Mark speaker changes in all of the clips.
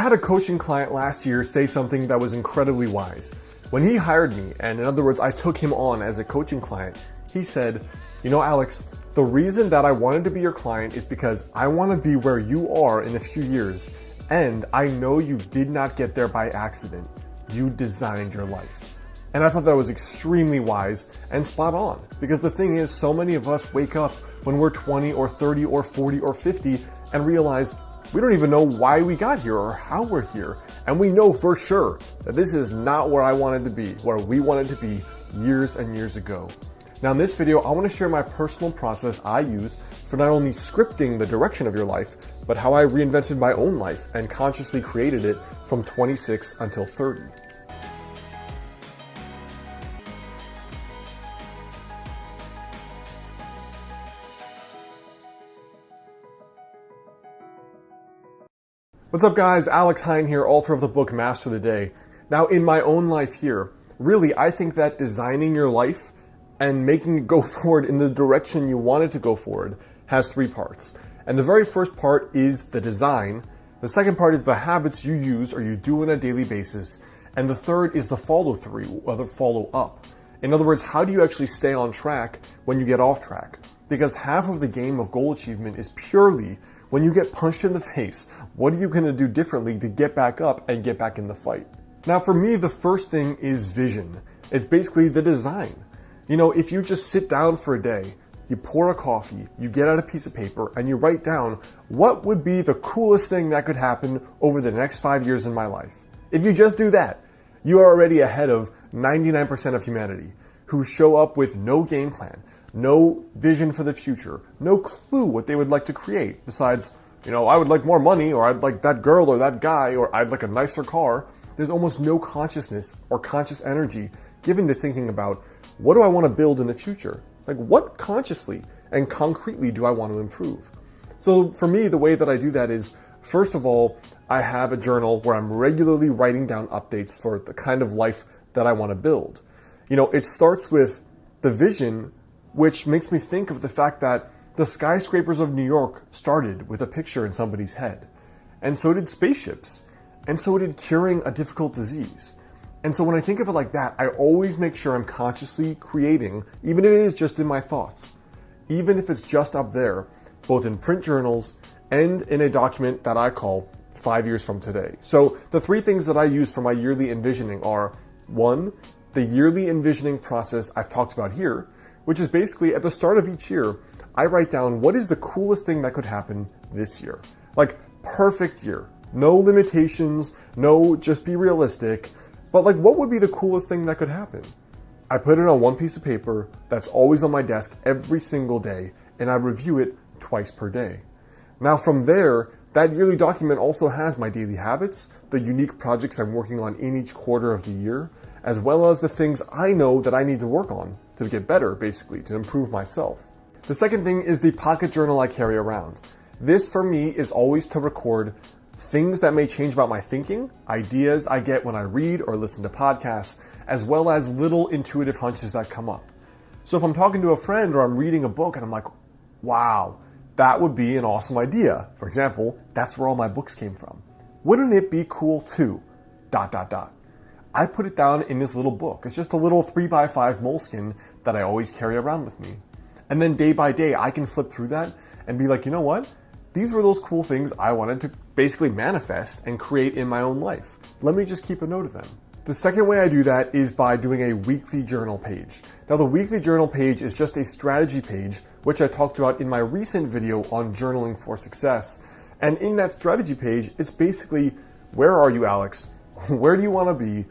Speaker 1: had a coaching client last year say something that was incredibly wise. When he hired me, and in other words, I took him on as a coaching client, he said, you know, Alex, the reason that I wanted to be your client is because I want to be where you are in a few years, and I know you did not get there by accident. You designed your life. And I thought that was extremely wise and spot on, because the thing is, so many of us wake up when we're 20 or 30 or 40 or 50 and realize we don't even know why we got here or how we're here. And we know for sure that this is not where I wanted to be, where we wanted to be years and years ago. Now in this video, I want to share my personal process I use for not only scripting the direction of your life, but how I reinvented my own life and consciously created it from 26 until 30. What's up guys, Alex Hine here, author of the book Master the Day. Now in my own life here, really I think that designing your life and making it go forward in the direction you want it to go forward has three parts. And the very first part is the design, the second part is the habits you use or you do on a daily basis, and the third is the follow through or the follow up. In other words, how do you actually stay on track when you get off track? Because half of the game of goal achievement is purely when you get punched in the face, what are you going to do differently to get back up and get back in the fight? Now for me, the first thing is vision. It's basically the design. You know, if you just sit down for a day, you pour a coffee, you get out a piece of paper, and you write down what would be the coolest thing that could happen over the next 5 years in my life. If you just do that, you are already ahead of 99% of humanity who show up with no game plan, no vision for the future, no clue what they would like to create besides, you know, I would like more money, or I'd like that girl or that guy, or I'd like a nicer car. There's almost no consciousness or conscious energy given to thinking about what do I want to build in the future? Like what consciously and concretely do I want to improve? So for me, the way that I do that is, first of all, I have a journal where I'm regularly writing down updates for the kind of life that I want to build. You know, it starts with the vision, which makes me think of the fact that the skyscrapers of New York started with a picture in somebody's head. And so did spaceships. And so did curing a difficult disease. And so when I think of it like that, I always make sure I'm consciously creating, even if it is just in my thoughts, even if it's just up there, both in print journals and in a document that I call 5 years from today. So the three things that I use for my yearly envisioning are, one, the yearly envisioning process I've talked about here, which is basically at the start of each year, I write down what is the coolest thing that could happen this year. Like perfect year, no limitations, no just be realistic, but like what would be the coolest thing that could happen? I put it on one piece of paper that's always on my desk every single day, and I review it twice per day. Now from there, that yearly document also has my daily habits, the unique projects I'm working on in each quarter of the year, as well as the things I know that I need to work on to get better, basically, to improve myself. The second thing is the pocket journal I carry around. This for me is always to record things that may change about my thinking, ideas I get when I read or listen to podcasts, as well as little intuitive hunches that come up. So if I'm talking to a friend or I'm reading a book and I'm like, wow, that would be an awesome idea. For example, that's where all my books came from. Wouldn't it be cool too? ... I put it down in this little book. It's just a little 3x5 moleskin that I always carry around with me. And then day by day, I can flip through that and be like, you know what? These were those cool things I wanted to basically manifest and create in my own life. Let me just keep a note of them. The second way I do that is by doing a weekly journal page. Now the weekly journal page is just a strategy page, which I talked about in my recent video on journaling for success. And in that strategy page, it's basically, where are you, Alex? Where do you want to be?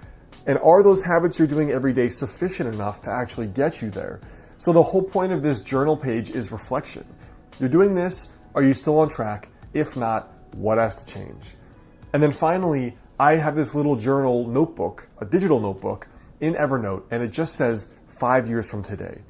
Speaker 1: And are those habits you're doing every day sufficient enough to actually get you there? So the whole point of this journal page is reflection. You're doing this, are you still on track? If not, what has to change? And then finally, I have this little journal notebook, a digital notebook in Evernote, and it just says 5 years from today.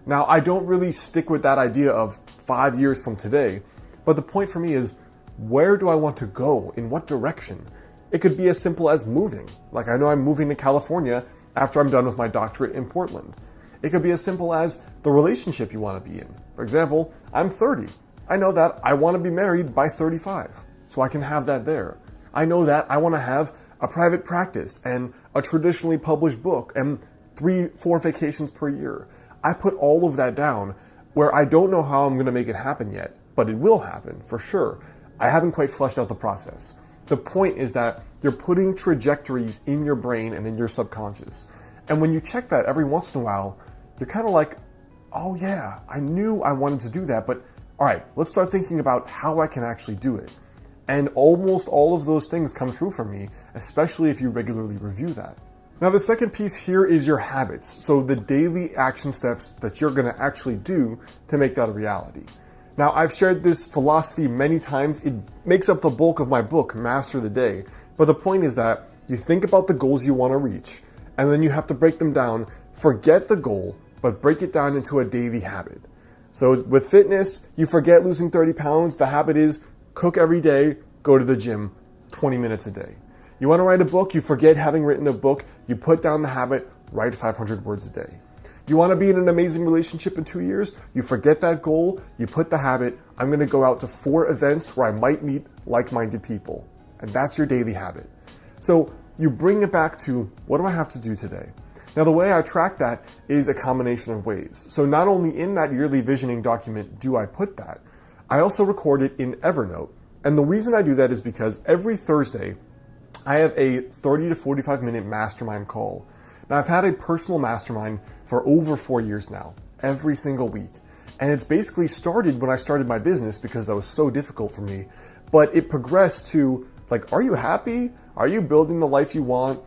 Speaker 1: Now, I don't really stick with that idea of 5 years from today, but the point for me is, where do I want to go? In what direction? It could be as simple as moving. Like I know I'm moving to California after I'm done with my doctorate in Portland. It could be as simple as the relationship you want to be in. For example, I'm 30. I know that I want to be married by 35, so I can have that there. I know that I want to have a private practice and a traditionally published book and 3-4 vacations per year. I put all of that down where I don't know how I'm going to make it happen yet, but it will happen for sure. I haven't quite fleshed out the process. The point is that you're putting trajectories in your brain and in your subconscious. And when you check that every once in a while, you're kind of like, oh yeah, I knew I wanted to do that, but all right, let's start thinking about how I can actually do it. And almost all of those things come true for me, especially if you regularly review that. Now, the second piece here is your habits. So the daily action steps that you're going to actually do to make that a reality. Now, I've shared this philosophy many times. It makes up the bulk of my book, Master the Day. But the point is that you think about the goals you want to reach, and then you have to break them down. Forget the goal, but break it down into a daily habit. So with fitness, you forget losing 30 pounds. The habit is cook every day, go to the gym 20 minutes a day. You want to write a book, you forget having written a book, you put down the habit, write 500 words a day. You want to be in an amazing relationship in 2 years, you forget that goal, you put the habit, I'm going to go out to 4 events where I might meet like-minded people. And that's your daily habit. So you bring it back to, what do I have to do today? Now, the way I track that is a combination of ways. So not only in that yearly visioning document do I put that, I also record it in Evernote. And the reason I do that is because every Thursday, I have a 30 to 45 minute mastermind call. Now, I've had a personal mastermind for over 4 years now, every single week. And it's basically started when I started my business because that was so difficult for me. But it progressed to, like, are you happy? Are you building the life you want?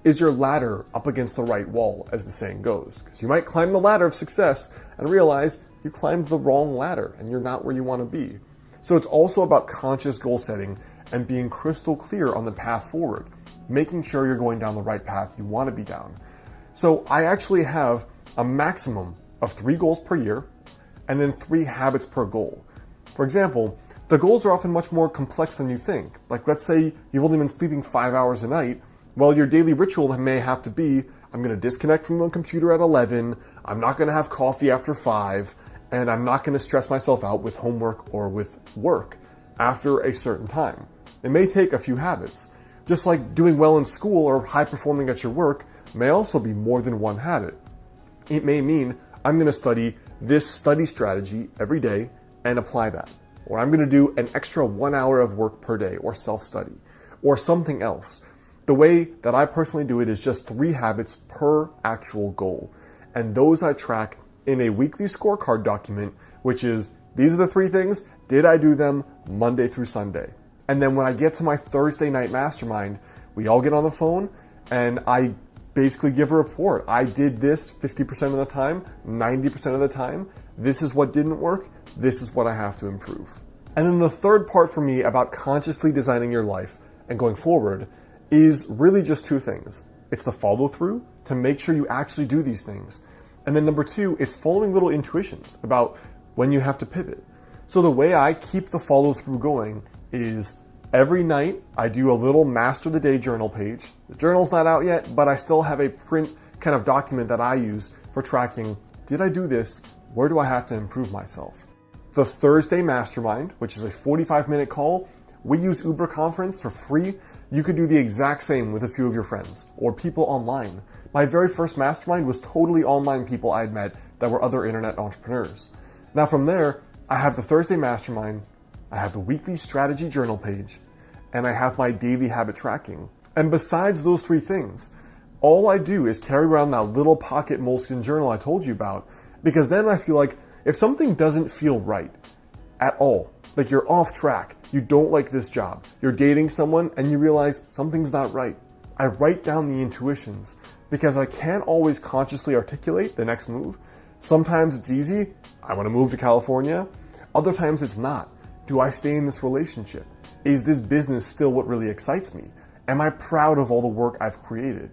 Speaker 1: Is your ladder up against the right wall, as the saying goes? Because you might climb the ladder of success and realize you climbed the wrong ladder and you're not where you want to be. So it's also about conscious goal setting and being crystal clear on the path forward, making sure you're going down the right path you want to be down. So I actually have a maximum of 3 goals per year and then 3 habits per goal. For example, the goals are often much more complex than you think. Like, let's say you've only been sleeping 5 hours a night. Well, your daily ritual may have to be, I'm going to disconnect from the computer at 11, I'm not going to have coffee after 5, and I'm not going to stress myself out with homework or with work after a certain time. It may take a few habits. Just like doing well in school or high performing at your work may also be more than one habit. It may mean I'm going to study this study strategy every day and apply that. Or I'm going to do an extra 1 hour of work per day or self-study or something else. The way that I personally do it is just 3 habits per actual goal. And those I track in a weekly scorecard document, which is, these are the 3 things, did I do them Monday through Sunday? And then when I get to my Thursday night mastermind, we all get on the phone and I basically give a report. I did this 50% of the time, 90% of the time. This is what didn't work. This is what I have to improve. And then the third part for me about consciously designing your life and going forward is really just 2 things. It's the follow through to make sure you actually do these things. And then number 2, it's following little intuitions about when you have to pivot. So the way I keep the follow through going is every night I do a little Master the Day journal page. The journal's not out yet, but I still have a print kind of document that I use for tracking, did I do this? Where do I have to improve myself? The Thursday Mastermind, which is a 45-minute call, we use Uber Conference for free. You could do the exact same with a few of your friends or people online. My very first mastermind was totally online people I'd met that were other internet entrepreneurs. Now from there, I have the Thursday Mastermind, I have the weekly strategy journal page, and I have my daily habit tracking. And besides those 3 things, all I do is carry around that little pocket moleskin journal I told you about, because then I feel like if something doesn't feel right at all, like you're off track, you don't like this job, you're dating someone and you realize something's not right, I write down the intuitions because I can't always consciously articulate the next move. Sometimes it's easy, I want to move to California. Other times it's not. Do I stay in this relationship? Is this business still what really excites me? Am I proud of all the work I've created?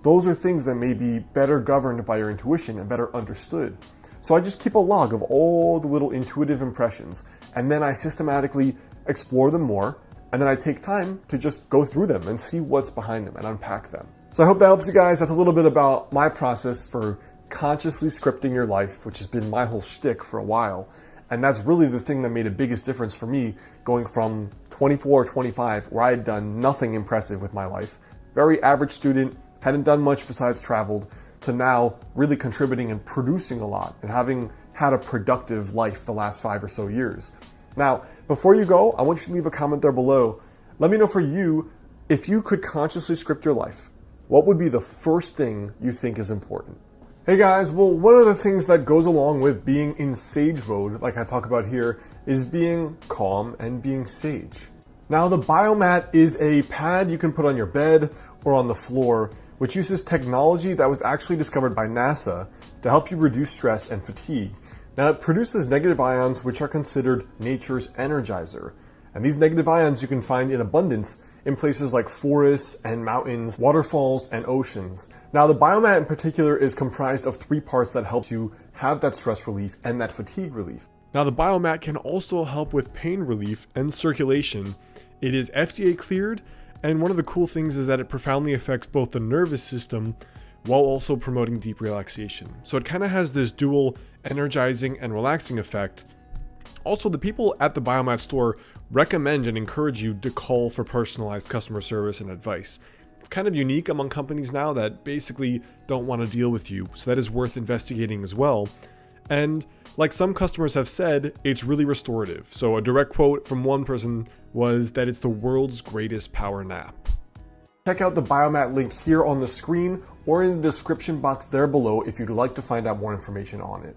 Speaker 1: Those are things that may be better governed by your intuition and better understood. So I just keep a log of all the little intuitive impressions, and then I systematically explore them more, and then I take time to just go through them and see what's behind them and unpack them. So I hope that helps you guys. That's a little bit about my process for consciously scripting your life, which has been my whole shtick for a while. And that's really the thing that made the biggest difference for me, going from 24 or 25, where I had done nothing impressive with my life, very average student, hadn't done much besides traveled, to now really contributing and producing a lot and having had a productive life the last 5 or so years. Now, before you go, I want you to leave a comment there below. Let me know for you, if you could consciously script your life, what would be the first thing you think is important? Hey guys, well, one of the things that goes along with being in sage mode, like I talk about here, is being calm and being sage. Now, the Biomat is a pad you can put on your bed or on the floor, which uses technology that was actually discovered by NASA to help you reduce stress and fatigue. Now, it produces negative ions, which are considered nature's energizer. And these negative ions you can find in abundance in places like forests and mountains, waterfalls, and oceans. Now, the Biomat in particular is comprised of 3 parts that helps you have that stress relief and that fatigue relief. Now, the Biomat can also help with pain relief and circulation. It is FDA cleared, and one of the cool things is that it profoundly affects both the nervous system while also promoting deep relaxation. So it kind of has this dual energizing and relaxing effect. Also, the people at the Biomat store recommend and encourage you to call for personalized customer service and advice. It's kind of unique among companies now that basically don't want to deal with you, so that is worth investigating as well. And like some customers have said, it's really restorative. So a direct quote from one person was that it's the world's greatest power nap. Check out the Biomat link here on the screen or in the description box there below if you'd like to find out more information on it.